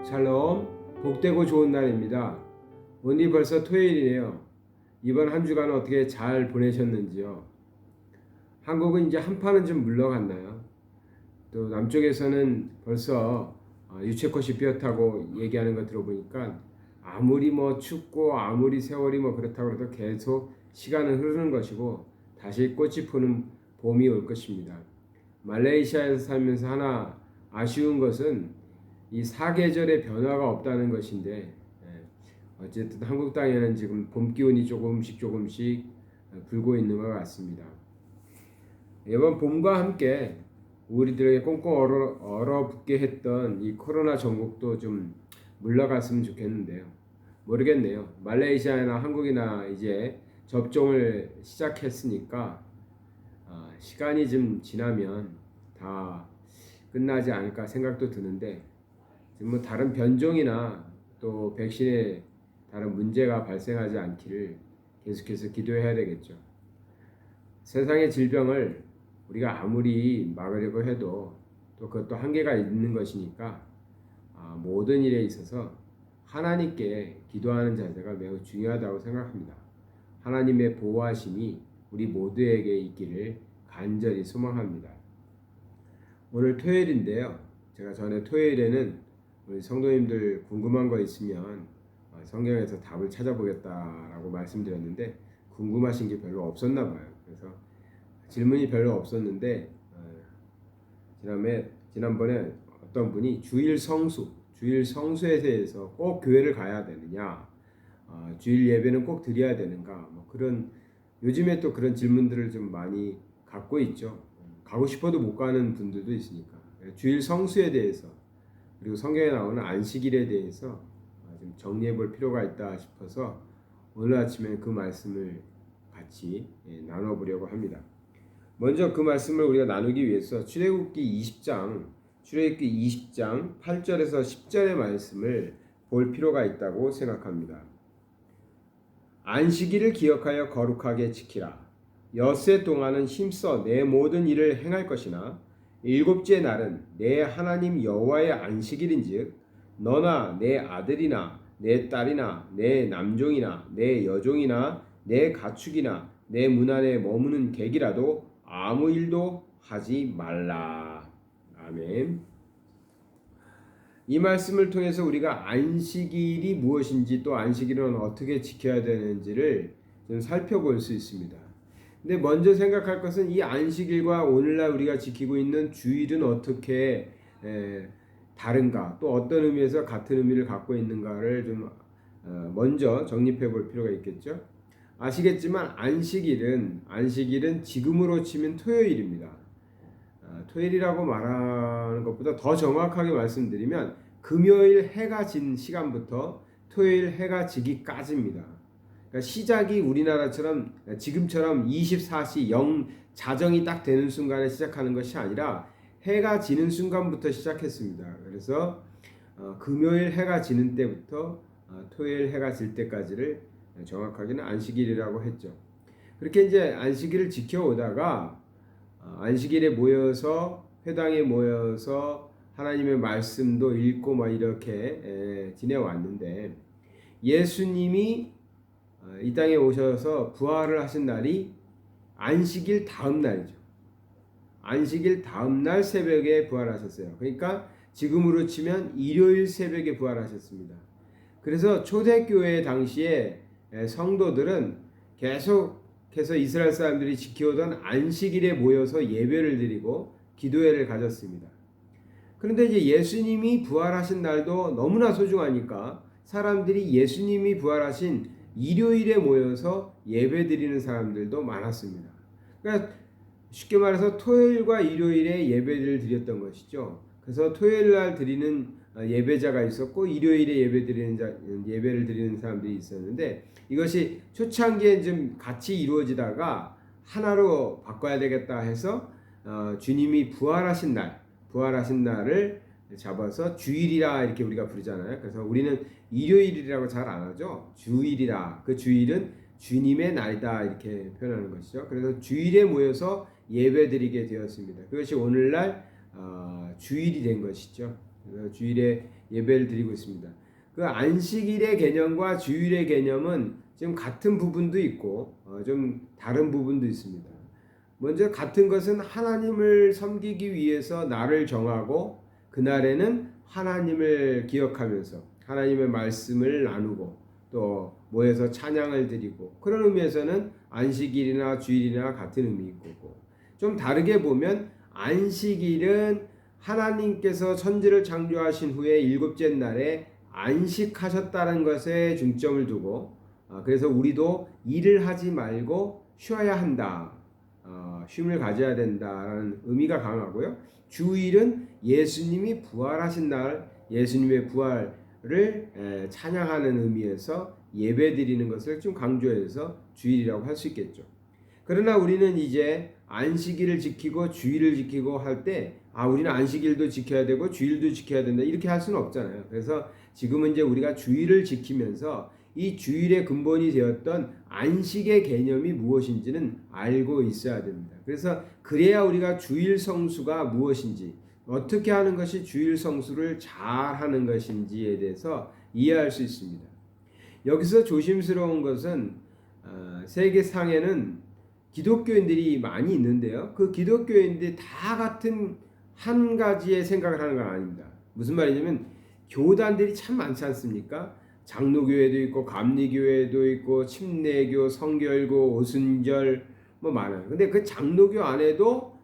샬롬, 복되고 좋은 날입니다. 오늘이 벌써 토요일이네요. 이번 한 주간은 어떻게 잘 보내셨는지요? 한국은 이제 한파는 좀 물러갔나요? 또 남쪽에서는 벌써 유채꽃이 피었다고 얘기하는 거 들어보니까 아무리 뭐 춥고 아무리 세월이 뭐 그렇다고 해도 계속 시간은 흐르는 것이고 다시 꽃이 피는 봄이 올 것입니다. 말레이시아에서 살면서 하나 아쉬운 것은 이 사계절의 변화가 없다는 것인데, 어쨌든 한국 땅에는 지금 봄 기운이 조금씩 불고 있는 것 같습니다. 이번 봄과 함께 우리들에게 꽁꽁 얼어붙게 했던 이 코로나 전국도 좀 물러갔으면 좋겠는데요. 모르겠네요. 말레이시아나 한국이나 이제 접종을 시작했으니까 시간이 좀 지나면 다 끝나지 않을까 생각도 드는데, 지금 뭐 다른 변종이나 또 백신에 다른 문제가 발생하지 않기를 계속해서 기도해야 되겠죠. 세상의 질병을 우리가 아무리 막으려고 해도 또 그것도 한계가 있는 것이니까 모든 일에 있어서 하나님께 기도하는 자세가 매우 중요하다고 생각합니다. 하나님의 보호하심이 우리 모두에게 있기를 간절히 소망합니다. 오늘 토요일인데요. 제가 전에 토요일에는 우리 성도님들 궁금한 거 있으면 성경에서 답을 찾아보겠다라고 말씀드렸는데 궁금하신 게 별로 없었나 봐요. 그래서 질문이 별로 없었는데 지난번에 어떤 분이 주일 성수에 대해서 꼭 교회를 가야 되느냐, 주일 예배는 꼭 드려야 되는가, 뭐 그런 요즘에 또 그런 질문들을 좀 많이 갖고 있죠. 가고 싶어도 못 가는 분들도 있으니까 주일 성수에 대해서 그리고 성경에 나오는 안식일에 대해서 좀 정리해 볼 필요가 있다 싶어서 오늘 아침에 그 말씀을 같이 나눠보려고 합니다. 먼저 그 말씀을 우리가 나누기 위해서 출애굽기 20장 8절에서 10절의 말씀을 볼 필요가 있다고 생각합니다. 안식일을 기억하여 거룩하게 지키라. 엿새 동안은 힘써 내 모든 일을 행할 것이나 일곱째 날은 내 하나님 여호와의 안식일인즉 너나 내 아들이나 내 딸이나 내 남종이나 내 여종이나 내 가축이나 내 문 안에 머무는 객이라도 아무 일도 하지 말라. 아멘. 이 말씀을 통해서 우리가 안식일이 무엇인지 또 안식일은 어떻게 지켜야 되는지를 좀 살펴볼 수 있습니다. 근데 먼저 생각할 것은 이 안식일과 오늘날 우리가 지키고 있는 주일은 어떻게 다른가, 또 어떤 의미에서 같은 의미를 갖고 있는가를 좀 먼저 정립해 볼 필요가 있겠죠. 아시겠지만 안식일은 지금으로 치면 토요일입니다. 토요일이라고 말하는 것보다 더 정확하게 말씀드리면 금요일 해가 진 시간부터 토요일 해가 지기까지입니다. 그러니까 시작이 우리나라처럼 지금처럼 24시 0 자정이 딱 되는 순간에 시작하는 것이 아니라 해가 지는 순간부터 시작했습니다. 그래서 금요일 해가 지는 때부터 토요일 해가 질 때까지를 정확하게는 안식일이라고 했죠. 그렇게 이제 안식일을 지켜오다가 안식일에 모여서 회당에 모여서 하나님의 말씀도 읽고 막 이렇게 지내왔는데, 예수님이 이 땅에 오셔서 부활을 하신 날이 안식일 다음 날이죠. 안식일 다음 날 새벽에 부활하셨어요. 그러니까 지금으로 치면 일요일 새벽에 부활하셨습니다. 그래서 초대교회 당시에 성도들은 계속해서 이스라엘 사람들이 지켜오던 안식일에 모여서 예배를 드리고 기도회를 가졌습니다. 그런데 이제 예수님이 부활하신 날도 너무나 소중하니까 사람들이 예수님이 부활하신 일요일에 모여서 예배 드리는 사람들도 많았습니다. 그러니까 쉽게 말해서 토요일과 일요일에 예배를 드렸던 것이죠. 그래서 토요일 날 드리는 예배자가 있었고 일요일에 예배를 드리는 사람들이 있었는데, 이것이 초창기에 좀 같이 이루어지다가 하나로 바꿔야 되겠다 해서 주님이 부활하신 날을 잡아서 주일이라 이렇게 우리가 부르잖아요. 그래서 우리는 일요일이라고 잘 안 하죠. 주일이라, 그 주일은 주님의 날이다 이렇게 표현하는 것이죠. 그래서 주일에 모여서 예배드리게 되었습니다. 그것이 오늘날 주일이 된 것이죠. 그래서 주일에 예배를 드리고 있습니다. 그 안식일의 개념과 주일의 개념은 지금 같은 부분도 있고 좀 다른 부분도 있습니다. 먼저 같은 것은 하나님을 섬기기 위해서 날을 정하고 그날에는 하나님을 기억하면서 하나님의 말씀을 나누고 또 모여서 찬양을 드리고 그런 의미에서는 안식일이나 주일이나 같은 의미일 거고, 좀 다르게 보면 안식일은 하나님께서 천지를 창조하신 후에 일곱째 날에 안식하셨다는 것에 중점을 두고 그래서 우리도 일을 하지 말고 쉬어야 한다, 쉼을 가져야 된다라는 의미가 강하고요. 주일은 예수님이 부활하신 날 예수님의 부활을 찬양하는 의미에서 예배드리는 것을 좀 강조해서 주일이라고 할 수 있겠죠. 그러나 우리는 이제 안식일을 지키고 주일을 지키고 할 때 우리는 안식일도 지켜야 되고 주일도 지켜야 된다 이렇게 할 수는 없잖아요. 그래서 지금은 이제 우리가 주일을 지키면서 이 주일의 근본이 되었던 안식의 개념이 무엇인지는 알고 있어야 됩니다. 그래서 그래야 우리가 주일 성수가 무엇인지, 어떻게 하는 것이 주일 성수를 잘 하는 것인지에 대해서 이해할 수 있습니다. 여기서 조심스러운 것은 세계상에는 기독교인들이 많이 있는데요. 그 기독교인들이 다 같은 한 가지의 생각을 하는 건 아닙니다. 무슨 말이냐면 교단들이 참 많지 않습니까? 장로교회도 있고 감리교회도 있고 침례교, 성결교, 오순절 뭐 많아요. 근데 그 장로교 안에도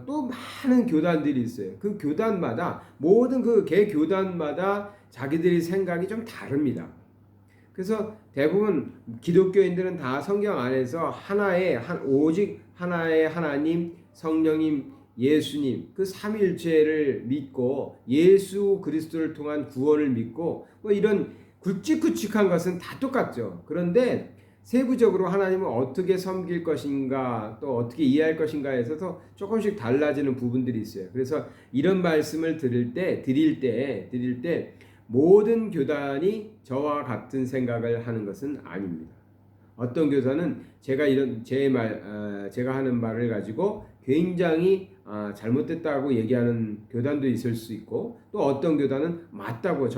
또 많은 교단들이 있어요. 그 교단마다 모든 그 개 교단마다 자기들의 생각이 좀 다릅니다. 그래서 대부분 기독교인들은 다 성경 안에서 오직 하나의 하나님, 성령님, 예수님 그 삼위일체를 믿고 예수 그리스도를 통한 구원을 믿고 뭐 이런 굵직굵직한 것은 다 똑같죠. 그런데 세부적으로 하나님을 어떻게 섬길 것인가 또 어떻게 이해할 것인가에 있어서 조금씩 달라지는 부분들이 있어요. 그래서 이런 말씀을 드릴 때 모든 교단이 저와 같은 생각을 하는 것은 아닙니다. 어떤 교사는 제가 하는 말을 가지고 굉장히 잘못됐다고 얘기하는 교단도 있을 수 있고, 또 어떤 교단은 맞다고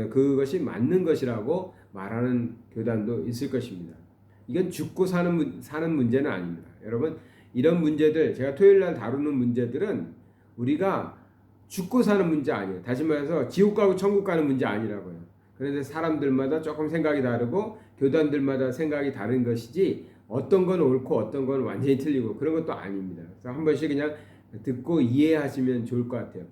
그것이 맞는 것이라고 말하는 교단도 있을 것입니다. 이건 죽고 사는 문제는 아닙니다. 여러분, 이런 문제들, 제가 토요일 날 다루는 문제들은 우리가 죽고 사는 문제 아니에요. 다시 말해서 지옥 가고 천국 가는 문제 아니라고요. 그런데 사람들마다 조금 생각이 다르고 교단들마다 생각이 다른 것이지 어떤 건 옳고 어떤 건 완전히 틀리고 그런 것도 아닙니다. 그래서 한 번씩 그냥 듣고 이해하시면 좋을 것 같아요.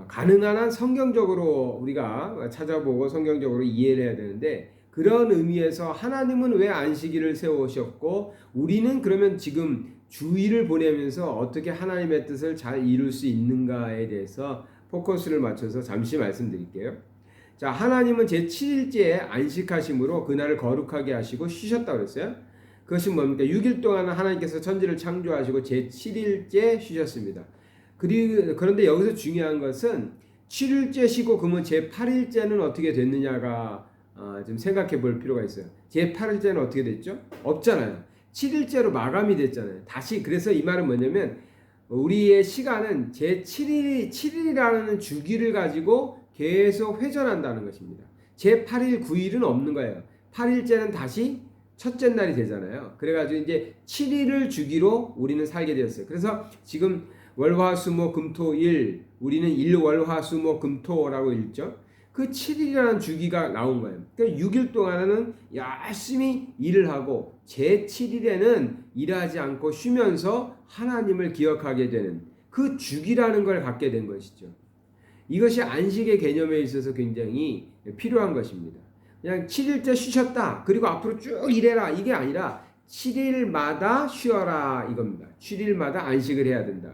가능한 한 성경적으로 우리가 찾아보고 성경적으로 이해를 해야 되는데, 그런 의미에서 하나님은 왜 안식일을 세우셨고 우리는 그러면 지금 주일을 보내면서 어떻게 하나님의 뜻을 잘 이룰 수 있는가에 대해서 포커스를 맞춰서 잠시 말씀드릴게요. 자, 하나님은 제7일째에 안식하심으로 그날을 거룩하게 하시고 쉬셨다고 그랬어요. 그것이 뭡니까? 6일 동안 하나님께서 천지를 창조하시고 제7일째 쉬셨습니다. 그런데 여기서 중요한 것은 7일째 쉬고 그러면 제8일째는 어떻게 됐느냐가 좀 생각해 볼 필요가 있어요. 제8일째는 어떻게 됐죠? 없잖아요. 7일째로 마감이 됐잖아요. 그래서 이 말은 뭐냐면 우리의 시간은 제7일이라는 주기를 가지고 계속 회전한다는 것입니다. 제8일, 9일은 없는 거예요. 8일째는 다시 첫째 날이 되잖아요. 그래가지고 이제 7일을 주기로 우리는 살게 되었어요. 그래서 지금 월화수목금토일, 우리는 일월화수목금토라고 읽죠. 그 7일이라는 주기가 나온 거예요. 그러니까 6일 동안은 열심히 일을 하고 제7일에는 일하지 않고 쉬면서 하나님을 기억하게 되는 그 주기라는 걸 갖게 된 것이죠. 이것이 안식의 개념에 있어서 굉장히 필요한 것입니다. 그냥 7일째 쉬셨다, 그리고 앞으로 쭉 일해라, 이게 아니라 7일마다 쉬어라 이겁니다. 7일마다 안식을 해야 된다.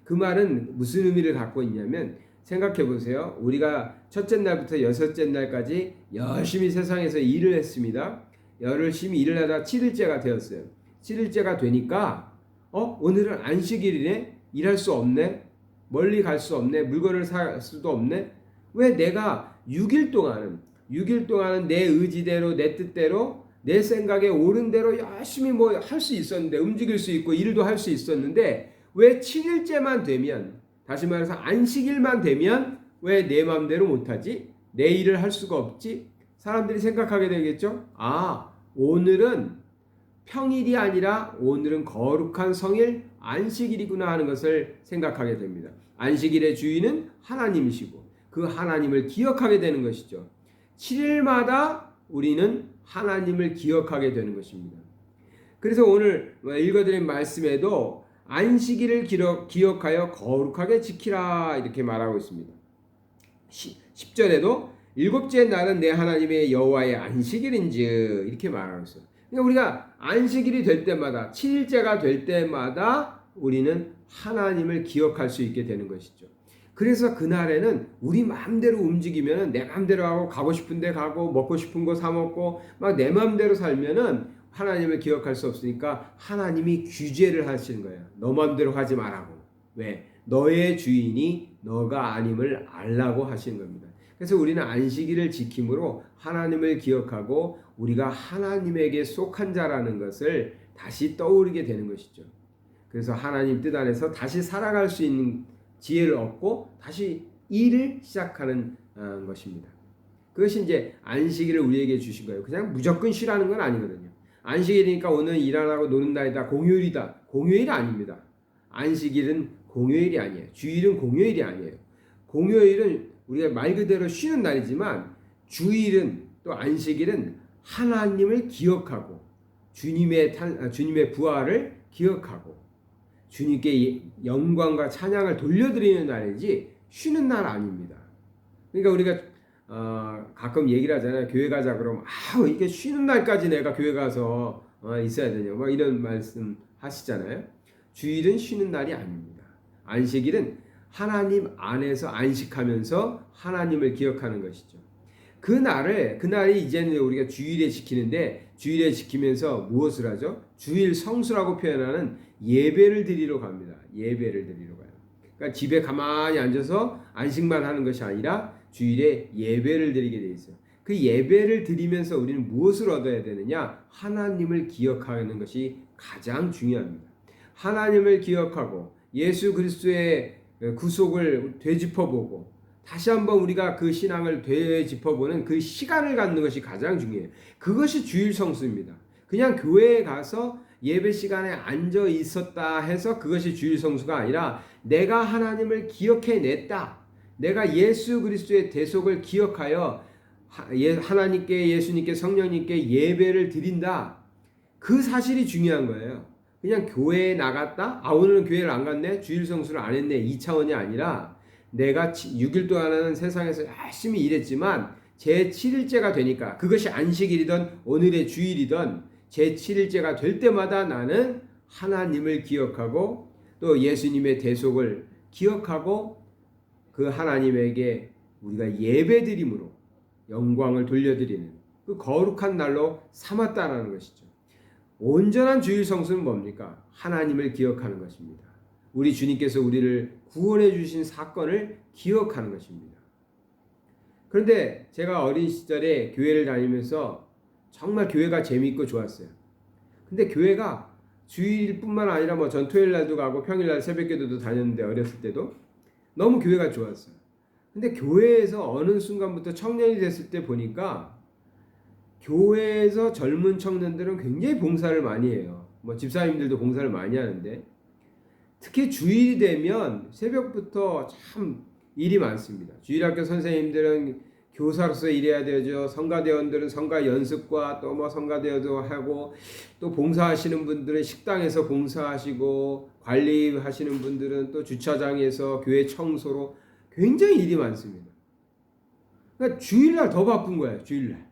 그 말은 무슨 의미를 갖고 있냐면, 생각해 보세요. 우리가 첫째 날부터 여섯째 날까지 열심히 세상에서 일을 했습니다. 열심히 일을 하다 7일째가 되었어요. 7일째가 되니까 오늘은 안식일이네? 일할 수 없네? 멀리 갈 수 없네? 물건을 살 수도 없네? 왜 내가 6일 동안은 내 의지대로 내 뜻대로 내 생각에 옳은 대로 열심히 뭐 할 수 있었는데, 움직일 수 있고 일도 할 수 있었는데 왜 7일째만 되면, 다시 말해서 안식일만 되면 왜 내 마음대로 못하지? 내 일을 할 수가 없지? 사람들이 생각하게 되겠죠? 아, 오늘은 평일이 아니라 오늘은 거룩한 성일 안식일이구나 하는 것을 생각하게 됩니다. 안식일의 주인은 하나님이시고 그 하나님을 기억하게 되는 것이죠. 7일마다 우리는 하나님을 기억하게 되는 것입니다. 그래서 오늘 읽어드린 말씀에도 안식일을 기억하여 거룩하게 지키라 이렇게 말하고 있습니다. 10절에도 일곱째 날은 내 하나님의 여호와의 안식일인즉 이렇게 말하고 있어요. 그러니까 우리가 안식일이 될 때마다 7일째가 될 때마다 우리는 하나님을 기억할 수 있게 되는 것이죠. 그래서 그날에는 우리 마음대로 움직이면 내 마음대로 하고 가고 싶은 데 가고 먹고 싶은 거 사 먹고 막 내 마음대로 살면은 하나님을 기억할 수 없으니까 하나님이 규제를 하시는 거예요. 너 마음대로 하지 말라고. 왜? 너의 주인이 너가 아님을 알라고 하시는 겁니다. 그래서 우리는 안식일을 지킴으로 하나님을 기억하고 우리가 하나님에게 속한 자라는 것을 다시 떠올리게 되는 것이죠. 그래서 하나님 뜻 안에서 다시 살아갈 수 있는 지혜를 얻고 다시 일을 시작하는 것입니다. 그것이 이제 안식일을 우리에게 주신 거예요. 그냥 무조건 쉬라는 건 아니거든요. 안식일이니까 오늘 일 안 하고 노는 날이다. 공휴일이다. 공휴일이 아닙니다. 안식일은 공휴일이 아니에요. 주일은 공휴일이 아니에요. 공휴일은 우리가 말 그대로 쉬는 날이지만 주일은 또 안식일은 하나님을 기억하고 주님의 부활을 기억하고 주님께 영광과 찬양을 돌려드리는 날이지 쉬는 날 아닙니다. 그러니까 우리가 가끔 얘기를 하잖아요. 교회 가자 그러면 이게 쉬는 날까지 내가 교회 가서 있어야 되냐 막 이런 말씀 하시잖아요. 주일은 쉬는 날이 아닙니다. 안식일은 하나님 안에서 안식하면서 하나님을 기억하는 것이죠. 그날이 이제는 우리가 주일에 지키는데 주일에 지키면서 무엇을 하죠? 주일 성수라고 표현하는 예배를 드리러 갑니다. 예배를 드리러 가요. 그러니까 집에 가만히 앉아서 안식만 하는 것이 아니라 주일에 예배를 드리게 돼 있어요. 그 예배를 드리면서 우리는 무엇을 얻어야 되느냐? 하나님을 기억하는 것이 가장 중요합니다. 하나님을 기억하고 예수 그리스도의 구속을 되짚어보고 다시 한번 우리가 그 신앙을 되짚어보는 그 시간을 갖는 것이 가장 중요해요. 그것이 주일 성수입니다. 그냥 교회에 가서 예배 시간에 앉아 있었다 해서 그것이 주일 성수가 아니라 내가 하나님을 기억해냈다. 내가 예수 그리스도의 대속을 기억하여 하나님께 예수님께 성령님께 예배를 드린다. 그 사실이 중요한 거예요. 그냥 교회에 나갔다? 오늘은 교회를 안 갔네? 주일 성수를 안 했네? 이 차원이 아니라 내가 6일 동안은 세상에서 열심히 일했지만 제 7일째가 되니까 그것이 안식일이든 오늘의 주일이든 제 7일째가 될 때마다 나는 하나님을 기억하고 또 예수님의 대속을 기억하고 그 하나님에게 우리가 예배드림으로 영광을 돌려드리는 그 거룩한 날로 삼았다라는 것이죠. 온전한 주일 성수는 뭡니까? 하나님을 기억하는 것입니다. 우리 주님께서 우리를 구원해 주신 사건을 기억하는 것입니다. 그런데 제가 어린 시절에 교회를 다니면서 정말 교회가 재미있고 좋았어요. 근데 교회가 주일뿐만 아니라 전 토요일 날도 가고 평일 날 새벽기도도 다녔는데 어렸을 때도 너무 교회가 좋았어요. 근데 교회에서 어느 순간부터 청년이 됐을 때 보니까 교회에서 젊은 청년들은 굉장히 봉사를 많이 해요. 집사님들도 봉사를 많이 하는데 특히 주일이 되면 새벽부터 참 일이 많습니다. 주일학교 선생님들은 교사로서 일해야 되죠. 성가대원들은 성가 연습과 또 성가대회도 하고 또 봉사하시는 분들은 식당에서 봉사하시고 관리하시는 분들은 또 주차장에서 교회 청소로 굉장히 일이 많습니다. 그러니까 주일날 더 바쁜 거예요. 주일날.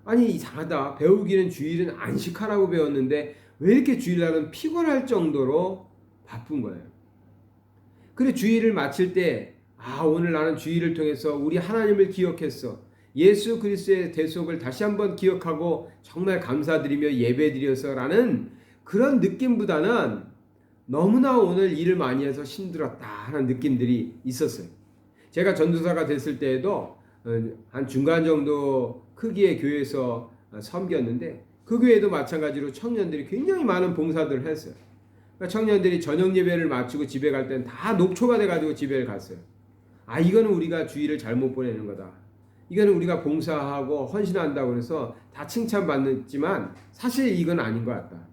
아니 이상하다. 배우기는 주일은 안식하라고 배웠는데 왜 이렇게 주일날은 피곤할 정도로 바쁜 거예요. 그래 주일을 마칠 때 오늘 나는 주일을 통해서 우리 하나님을 기억했어. 예수 그리스도의 대속을 다시 한번 기억하고 정말 감사드리며 예배드려서라는 그런 느낌보다는 너무나 오늘 일을 많이 해서 힘들었다 하는 느낌들이 있었어요. 제가 전도사가 됐을 때에도 한 중간 정도 크기의 교회에서 섬겼는데 그 교회도 마찬가지로 청년들이 굉장히 많은 봉사들을 했어요. 그러니까 청년들이 저녁 예배를 마치고 집에 갈 때는 다 녹초가 돼가지고 집에 갔어요. 이거는 우리가 주일을 잘못 보내는 거다. 이거는 우리가 봉사하고 헌신한다고 해서 다 칭찬받지만 사실 이건 아닌 것 같다.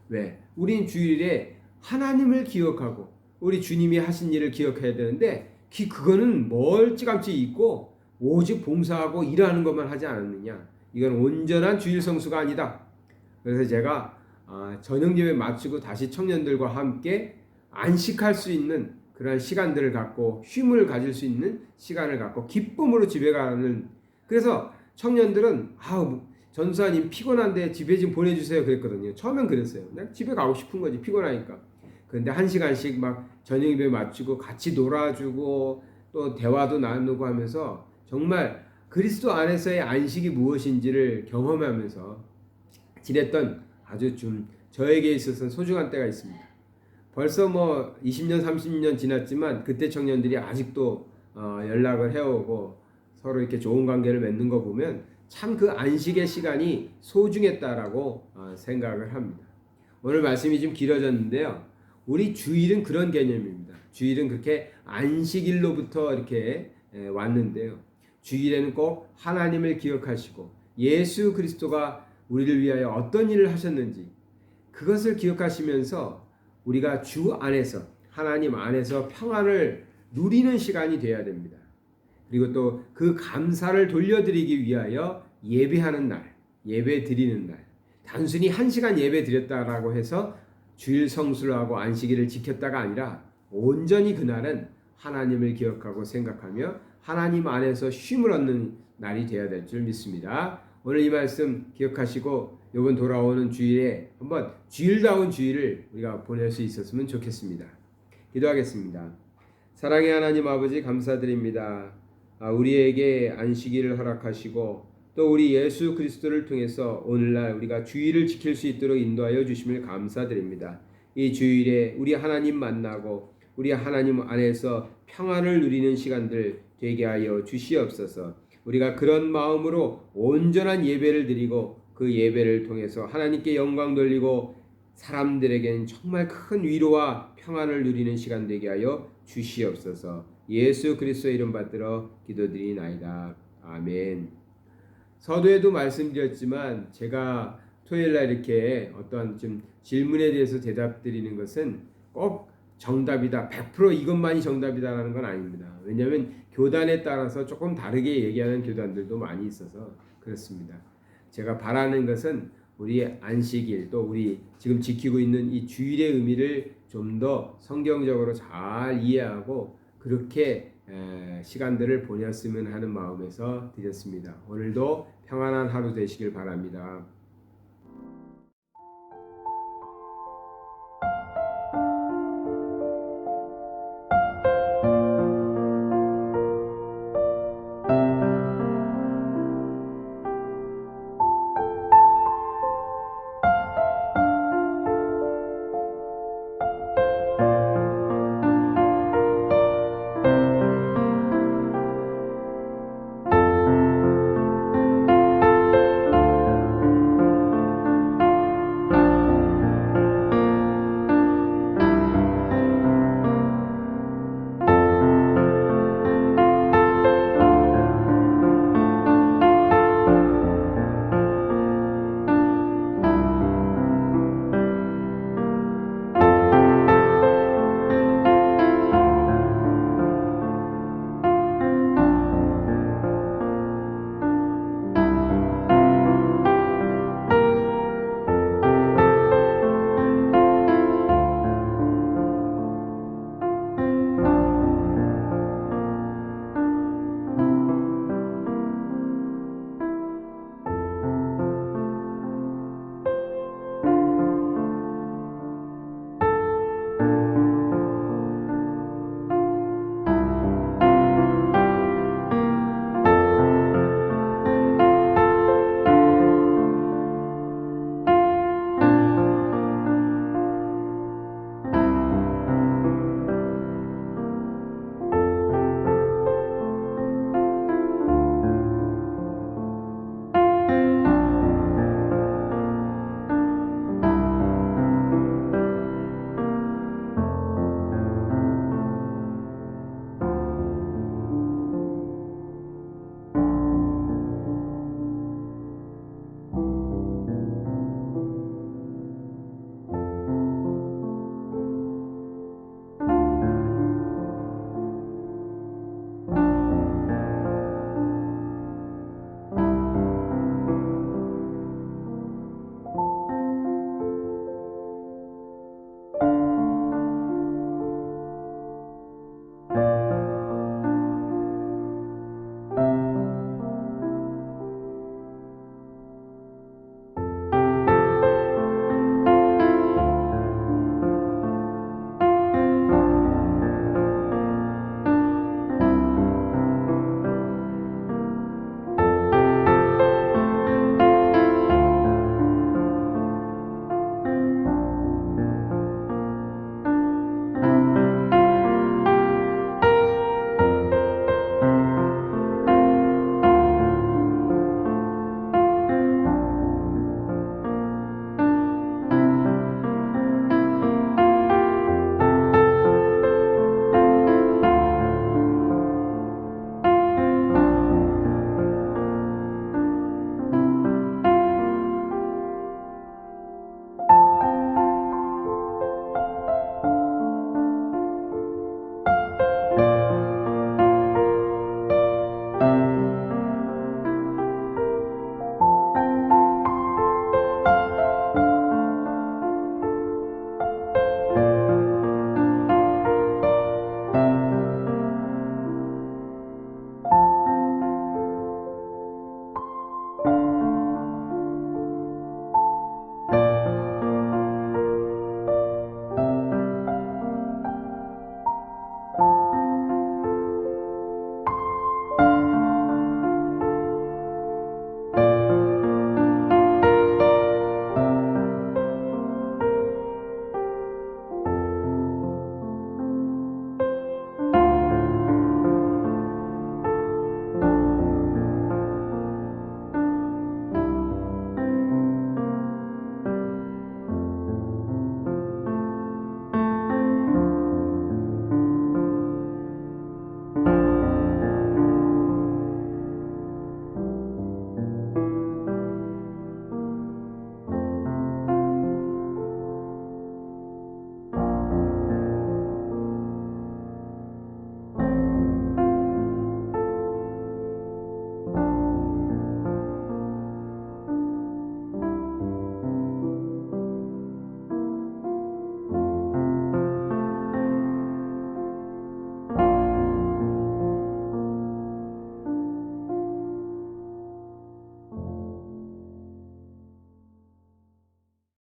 왜? 우린 주일에 하나님을 기억하고 우리 주님이 하신 일을 기억해야 되는데 그거는 멀찌감치 있고 오직 봉사하고 일하는 것만 하지 않았느냐. 이건 온전한 주일 성수가 아니다. 그래서 제가 저녁 예배 마치고 다시 청년들과 함께 안식할 수 있는 그런 시간들을 갖고 쉼을 가질 수 있는 시간을 갖고 기쁨으로 집에 가는, 그래서 청년들은 전사님 피곤한데 집에 좀 보내주세요 그랬거든요. 처음엔 그랬어요. 그냥 집에 가고 싶은 거지, 피곤하니까. 그런데 1시간씩 막 저녁 예배 마치고 같이 놀아주고 또 대화도 나누고 하면서 정말 그리스도 안에서의 안식이 무엇인지를 경험하면서 지냈던 아주 좀 저에게 있어서는 소중한 때가 있습니다. 벌써 20년 30년 지났지만 그때 청년들이 아직도 연락을 해오고 서로 이렇게 좋은 관계를 맺는 거 보면 참 그 안식의 시간이 소중했다라고 생각을 합니다. 오늘 말씀이 좀 길어졌는데요. 우리 주일은 그런 개념입니다. 주일은 그렇게 안식일로부터 이렇게 왔는데요. 주일에는 꼭 하나님을 기억하시고 예수 그리스도가 우리를 위하여 어떤 일을 하셨는지 그것을 기억하시면서 우리가 주 안에서 하나님 안에서 평안을 누리는 시간이 되어야 됩니다. 그리고 또 그 감사를 돌려드리기 위하여 예배하는 날, 예배 드리는 날, 단순히 1시간 예배 드렸다라고 해서 주일 성수를 하고 안식일을 지켰다가 아니라 온전히 그날은 하나님을 기억하고 생각하며 하나님 안에서 쉼을 얻는 날이 되어야 될 줄 믿습니다. 오늘 이 말씀 기억하시고 이번 돌아오는 주일에 한번 주일다운 주일을 우리가 보낼 수 있었으면 좋겠습니다. 기도하겠습니다. 사랑의 하나님 아버지 감사드립니다. 우리에게 안식일을 허락하시고 또 우리 예수 그리스도를 통해서 오늘날 우리가 주일을 지킬 수 있도록 인도하여 주심을 감사드립니다. 이 주일에 우리 하나님 만나고 우리 하나님 안에서 평안을 누리는 시간들 되게 하여 주시옵소서. 우리가 그런 마음으로 온전한 예배를 드리고 그 예배를 통해서 하나님께 영광 돌리고 사람들에게는 정말 큰 위로와 평안을 누리는 시간 되게 하여 주시옵소서. 예수 그리스도의 이름 받들어 기도드리나이다. 아멘. 서두에도 말씀드렸지만 제가 토요일날 이렇게 어떤 좀 질문에 대해서 대답드리는 것은 꼭 정답이다, 100% 이것만이 정답이다라는 건 아닙니다. 왜냐하면 교단에 따라서 조금 다르게 얘기하는 교단들도 많이 있어서 그렇습니다. 제가 바라는 것은 우리 안식일 또 우리 지금 지키고 있는 이 주일의 의미를 좀 더 성경적으로 잘 이해하고 그렇게 시간들을 보냈으면 하는 마음에서 드렸습니다. 오늘도 평안한 하루 되시길 바랍니다.